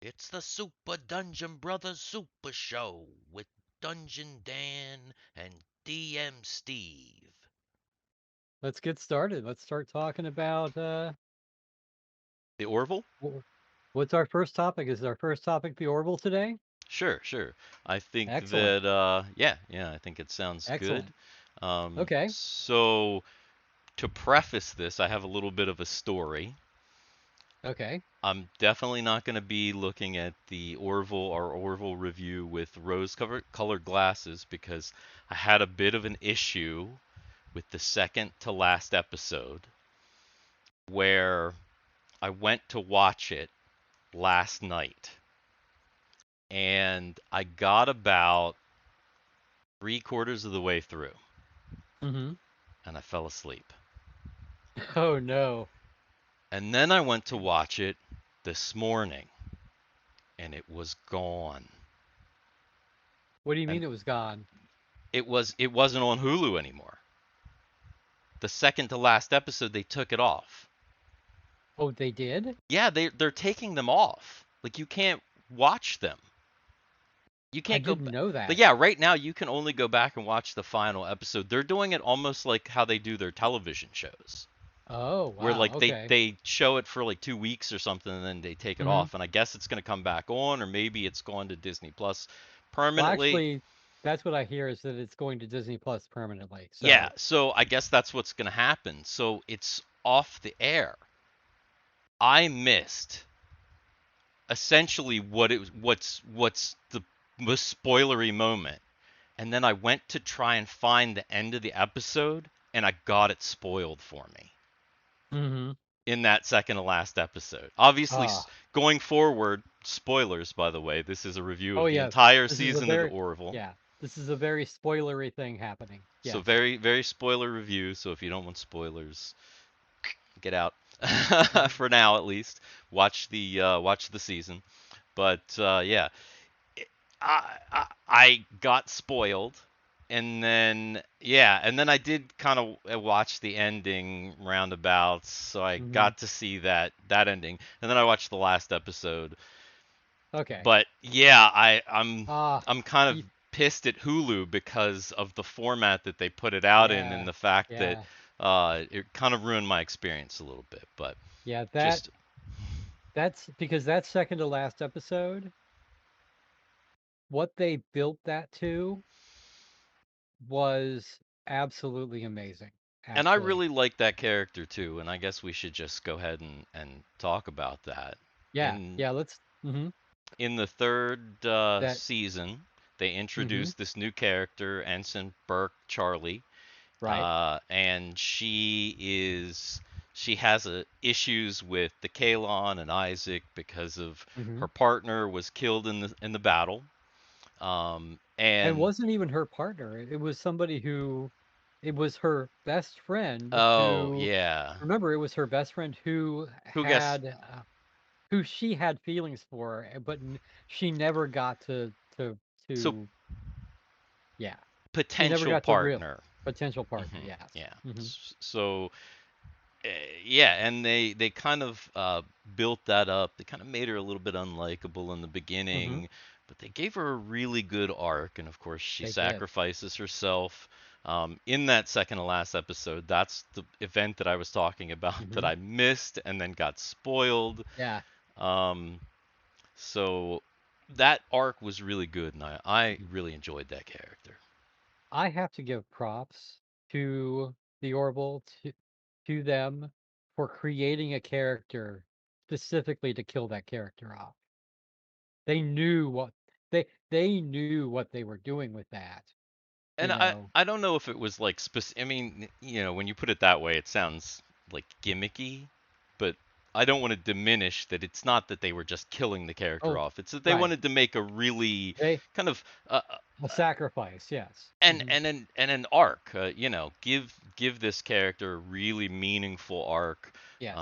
It's the Super Dungeon Brothers Super Show with Dungeon Dan and DM Steve. Let's get started. Let's start talking about The Orville? what's our first topic? Is our first topic the Orville today? Sure, sure. I think Excellent. that yeah, I think it sounds good. Excellent. Okay. So to preface this, I have a little bit of a story. Okay. I'm definitely not going to be looking at the Orville review with rose colored glasses because I had a bit of an issue with the second to last episode where I went to watch it last night and I got about three-quarters of the way through Mm-hmm. and I fell asleep. Oh no. And then I went to watch it this morning and it was gone. What do you And mean it was gone? it wasn't on Hulu anymore. The second to last episode they took it off. Oh, they did? Yeah, they're taking them off. Like you can't watch them. You I can't go didn't back. know Like that. yeah, right now you can only go back and watch the final episode. They're doing it almost like how they do their television shows, Oh, where wow. like they Okay. they show it for like 2 weeks or something, and then they take it Mm-hmm. off. And I guess it's gonna come back on, or maybe it's going to Disney Plus Well, permanently. actually, that's what I hear is that it's going to Disney Plus permanently. Yeah, So, so I guess that's what's gonna happen. So it's off the air. I missed essentially what's the most spoilery moment. And then I went to try and find the end of the episode, and I got it spoiled for me mm-hmm. in that second to last episode. Obviously, Ah. going forward, spoilers, by the way, this is a review Oh of the yeah. entire This is a season of the very Orville. yeah. This is a very spoilery thing happening. So, Yes. very, very spoiler review. So, if you don't want spoilers, get out Mm-hmm. for now at least. Watch the season. But yeah, I got spoiled, and then yeah, and then I did kind of watch the ending roundabouts, so I Mm-hmm. got to see that ending, and then I watched the last episode. Okay. But yeah, Ah, I'm kind of y pissed at Hulu because of the format that they put it out in, and yeah, the fact that yeah, it kind of ruined my experience a little bit. But yeah. just That's because that second to last episode, what they built that to was absolutely amazing. and I Actually, really like that character too, and I guess we should just go ahead and talk about that. yeah, In yeah. Let's. in the third That. season, they Mm-hmm. introduced this new character, Ensign Burke Charlie, Right. and she has issues with the Kalon and Isaac because of Mm-hmm. her partner was killed in the battle, And it and wasn't even her partner. It was somebody who, it was her best friend oh who. yeah, Remember, it was her best friend who guess who she had feelings for, but she never got so to yeah, she never potential got to real partner. potential partner. Hmm. Yes. Yeah. Hmm. So yeah, and they kind of built that up. They kind of made her a little bit unlikable in the Hmm. beginning, but they gave her a really good arc, and of course she They did. sacrifices herself. In that second to last episode, that's the event that I was talking about that Hmm. I missed and then got spoiled. Yeah. Um, so that arc was really good, and I Mhm. really enjoyed that character. I have to give props to the Orville to them for creating a character specifically to kill that character off. They knew what they knew what they were doing with that, And you I know. I don't know if it was like I mean, when you put it that way, it sounds like gimmicky, but I don't want to diminish that it's not that they were just killing the character Oh, off. It's that they right. wanted to make a really They kind of uh, a sacrifice, yes. and Hmm. an arc. Give this character a really meaningful arc. Yes.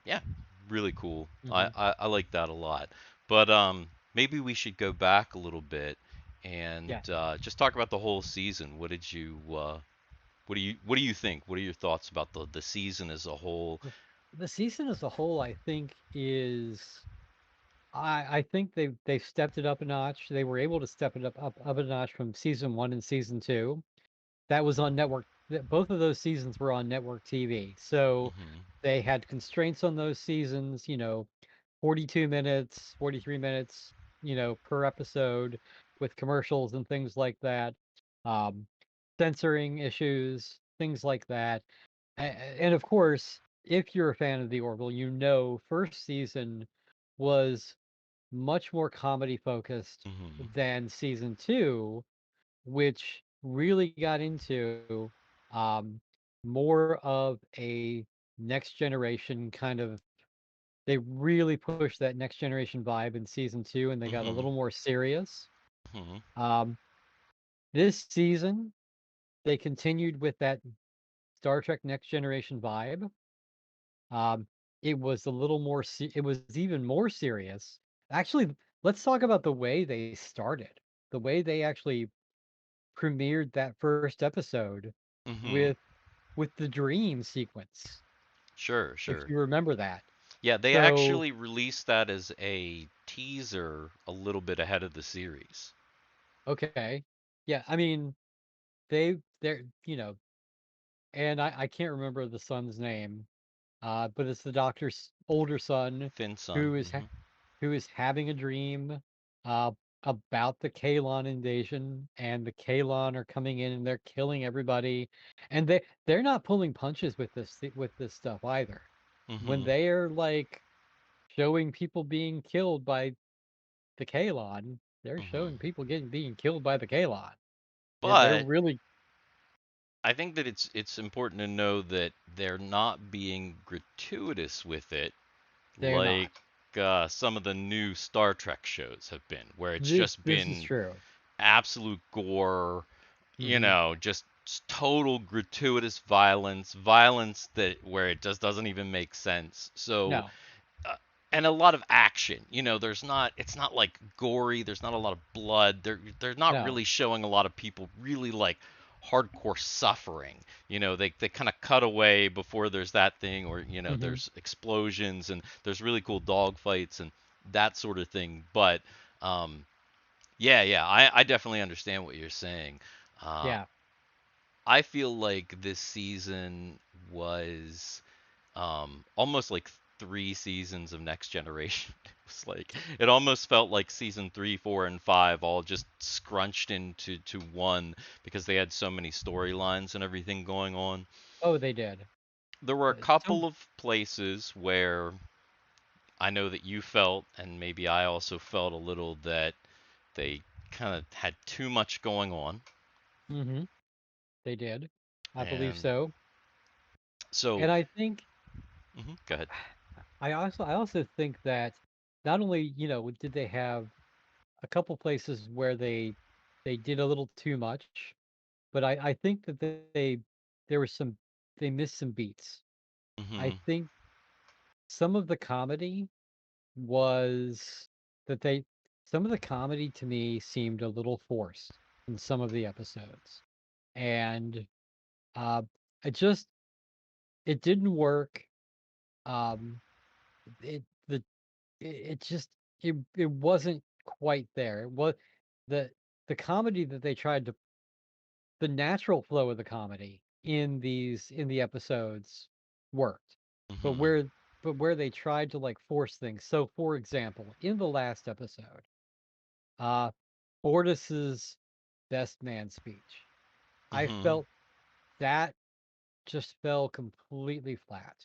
Yeah, really cool. I, Hmm. I I like that a lot. But maybe we should go back a little bit and Yeah. just talk about the whole season. What do you think? What are your thoughts about the season as a whole? The season as a whole, I think, is I think they've stepped it up a notch. They were able to step it up a notch from season one and season two. That was on network. Both of those seasons were on network TV, so Mhm. they had constraints on those seasons. 42 minutes, 43 minutes, per episode, with commercials and things like that. Um, Censoring issues, things like that. And of course, if you're a fan of the Orville, first season was much more comedy focused Mhm. than season two, which really got into um, more of a next generation kind of. They really pushed that next generation vibe in season two, and they got a Mhm. little more serious. Mhm. Um, this season, they continued with that Star Trek Next Generation vibe. Um, it was a little more. It was even more serious. Actually, let's talk about the way they started. The way they actually premiered that first episode Mhm. with the dream sequence, Sure, if sure. you remember that. Yeah, they So, actually released that as a teaser a little bit ahead of the series. okay. Yeah, I mean, they're, and I can't remember the son's name, but it's the doctor's older son Finn Sun. who is Mhm. having a dream uh about the Kalon invasion, and the Kalon are coming in and they're killing everybody, and they're not pulling punches with this stuff either. When Mhm. they are like showing people being killed by the Kalon, they're Mhm. showing people being killed by the Kalon. They're But really. I think that it's important to know that they're not being gratuitous with it They're like not. some of the new Star Trek shows have been, where it's just This is been true. absolute gore, Hmm. just total gratuitous violence, violence that where it just doesn't even make sense. So No, uh, and a lot of action. There's not it's not like gory, there's not a lot of blood. They're not no. really showing a lot of people really like hardcore suffering. They kind of cut away before there's that thing, or Hmm. there's explosions and there's really cool dog fights and that sort of thing. But yeah, yeah, I definitely understand what you're saying. Uh, Yeah. I feel like this season was almost like 3 seasons of Next Generation. It was like it almost felt like season 3, 4, and 5 all just scrunched into one because they had so many storylines and everything going on. Oh, they did. There were a So. couple of places where I know that you felt, and maybe I also felt a little that they kind of had too much going on. Hmm. They did. I believe And so. so, And I think go ahead. I also think that not only, did they have a couple places where they did a little too much, but I think that there was some they missed some beats. I Hmm. think some of the comedy was that they some of the comedy to me seemed a little forced in some of the episodes. And uh it just it didn't work. Um it the it just it wasn't quite there. It was the comedy that they tried to the natural flow of the comedy in the episodes worked. But Hmm. where they tried to like force things. So for example, in the last episode, uh Bortus's best man speech, I Hmm. felt that just fell completely flat.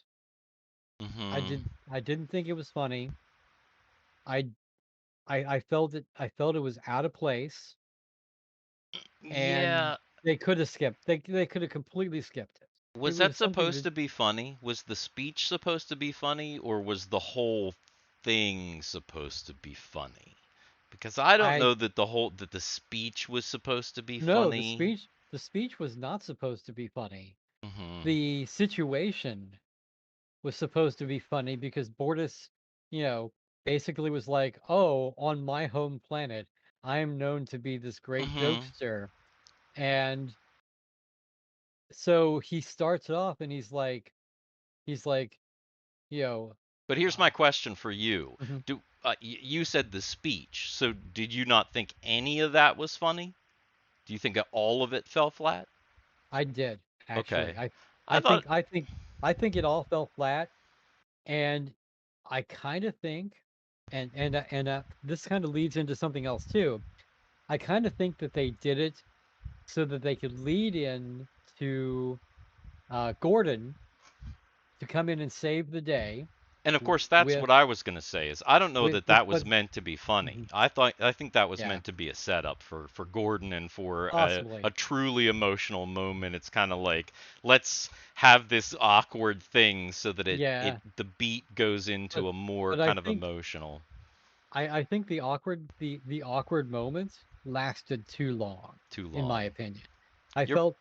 Hmm. I didn't think it was funny. I I felt it was out of place, and Yeah. they could have skipped. They could have completely skipped it. Was It that was something supposed that. to be funny? Was the speech supposed to be funny, or was the whole thing supposed to be funny? Because I don't I know that the speech was supposed to be No, funny. the speech was not supposed to be funny. Hmm. The situation was supposed to be funny because Bortus, you know, basically was like, "Oh, on my home planet, I am known to be this great Hmm. jokester." And so he starts it off and he's like, you know, But here's my uh, question for you. mhm. You said the speech. So did you not think any of that was funny? Do you think that all of it fell flat? I did Okay. actually. I I thought. think I think I think it all fell flat, and I kind of think, and this kind of leads into something else too. I kind of think that they did it so that they could lead in to Gordon to come in and save the day And of course, that's with what I was going to say is I don't know that with that was but meant to be funny. Mhm. I think that was Yeah, meant to be a setup for Gordon and for a possibly. truly emotional moment. It's kind of like let's have this awkward thing so that it Yeah, the beat goes but into a more but I kind of think emotional, I think the awkward moments lasted too long, too in my long. opinion. I You're felt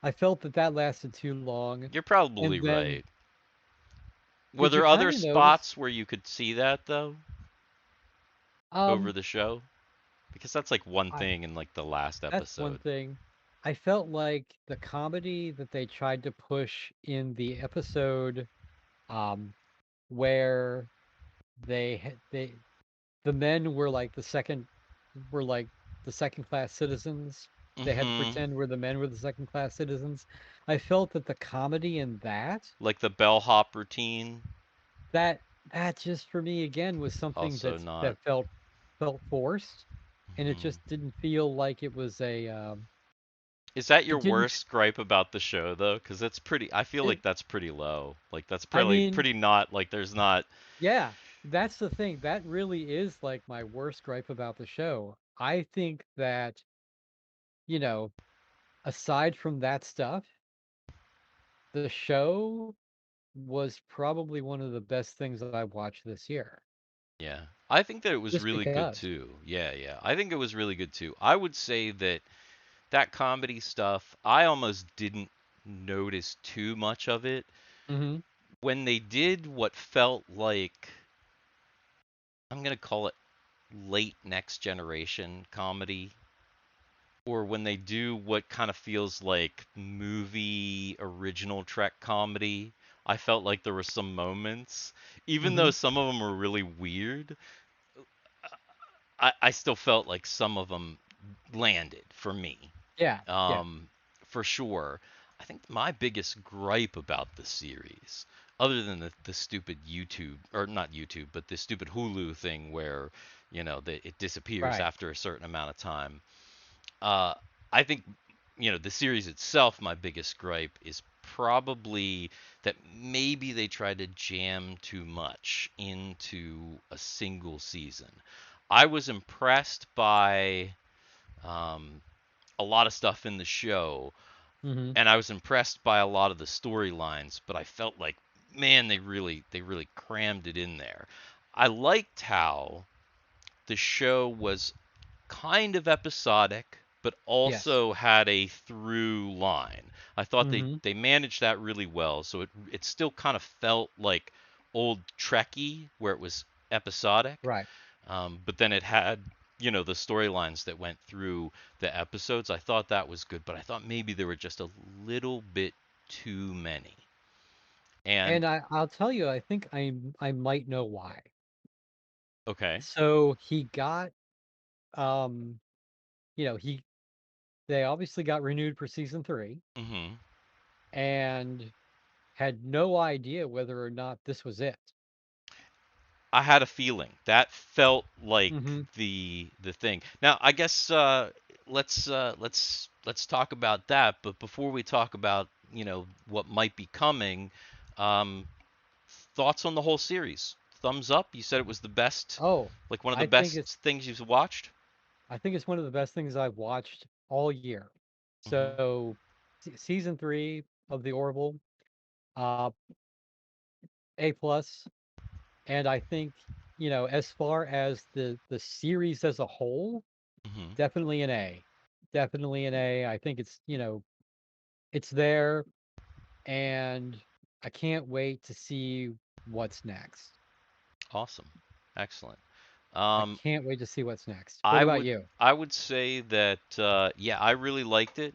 I felt that that lasted too long, you're probably and then right. Were did you there other kind of notice? spots where you could see that though over Um, the show? Because that's like one I thing in like the last That's one episode. thing. I felt like the comedy that they tried to push in the episode, um, where they the men were like were like the second class citizens. They had to Mm-hmm. pretend where the men were the second class citizens. I felt that the comedy in Like the bellhop routine. that that just for me again was something Also not. that felt forced, and it Mhm. just didn't feel like it was Is that your it didn't worst gripe about the show though? Because that's pretty. I feel it, like that's pretty low. Like that's I probably mean, pretty not like there's not. yeah, that's the thing. That really is like my worst gripe about the show. I think that, you know, aside from that stuff, the show was probably one of the best things that I watched this year. Yeah, I think that it was Just really good because. too. Yeah, yeah. I think it was really good too. I would say that that comedy stuff, I almost didn't notice too much of it Hmm. when they did what felt like I'm gonna call it late next generation comedy or when they do what kind of feels like movie original Trek comedy, I felt like there were some moments, even though Hmm. some of them were really weird, I still felt like some of them landed for me. Yeah, yeah, Um, for sure. I think my biggest gripe about the series, other than the stupid YouTube, or not YouTube, but the stupid Hulu thing where, it disappears right. after a certain amount of time, uh, I think, the series itself, my biggest gripe is probably that maybe they tried to jam too much into a single season. I was impressed by um, a lot of stuff in the show, Hmm. and I was impressed by a lot of the storylines, but I felt like, man, they really crammed it in there. I liked how the show was kind of episodic, but Yes. also had a through line. I thought they Hmm. they managed that really well. So it still kind of felt like old Trekky, where it was episodic, Right. but then it had the storylines that went through the episodes. I thought that was good, but I thought maybe there were just a little bit too many. And And I'll tell you, I think I might know why. okay, So he got um, he they obviously got renewed for season 3 hmm and had no idea whether or not this was it. I had a feeling that felt like Hmm. the thing. Now, I guess let's talk about that. But before we talk about what might be coming, um, thoughts on the whole series? Thumbs up. You said it was the best, Oh, like one of the I think best it's things you've watched. I think it's one of the best things I've watched all year. hmm So, season 3 of the Orville, uh, A plus, and I think as far as the series as a whole, hmm definitely an A, definitely an A. I think it's it's there, and I can't wait to see what's next. Awesome, excellent. I Um, can't wait to see what's next. What I about would you? I would say that yeah, I really liked it.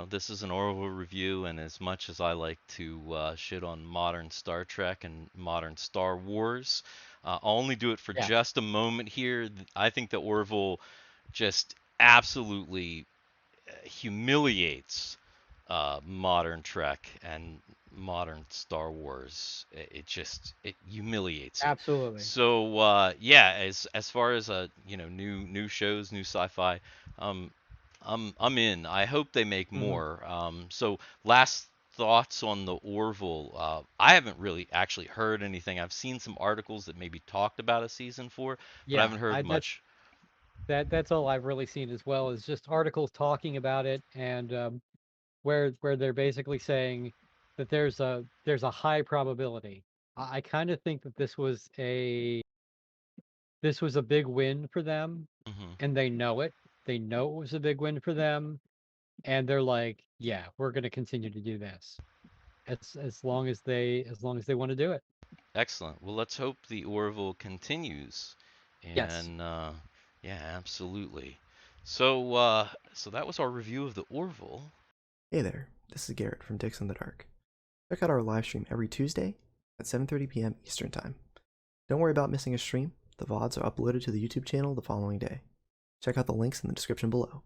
This is an Orville review, and as much as I like to shit on modern Star Trek and modern Star Wars, I'll only do it for Yeah, just a moment here. I think that Orville just absolutely humiliates modern Trek and modern Star Wars. It humiliates it. absolutely. So yeah, as far as new shows, new sci-fi, um, I'm in. I hope they make Hmm. more. So last thoughts on the Orville. I haven't really actually heard anything. I've seen some articles that maybe talked about a season 4, but I Yeah, haven't heard I much. that's all I've really seen as well is just articles talking about it and where they're basically saying that there's a high probability. I kind of think that this was a big win for them, Hmm. and they know it. They know it was a big win for them, and they're like, yeah, we're going to continue to do this as long as they want to do it. Excellent. Well, let's hope the Orville continues. Yes. And yeah, absolutely. So that was our review of the Orville. Hey there, this is Garrett from Dicks in the Dark. Check out our live stream every Tuesday at 7:30 p.m. Eastern Time. Don't worry about missing a stream. The VODs are uploaded to the YouTube channel the following day. Check out the links in the description below.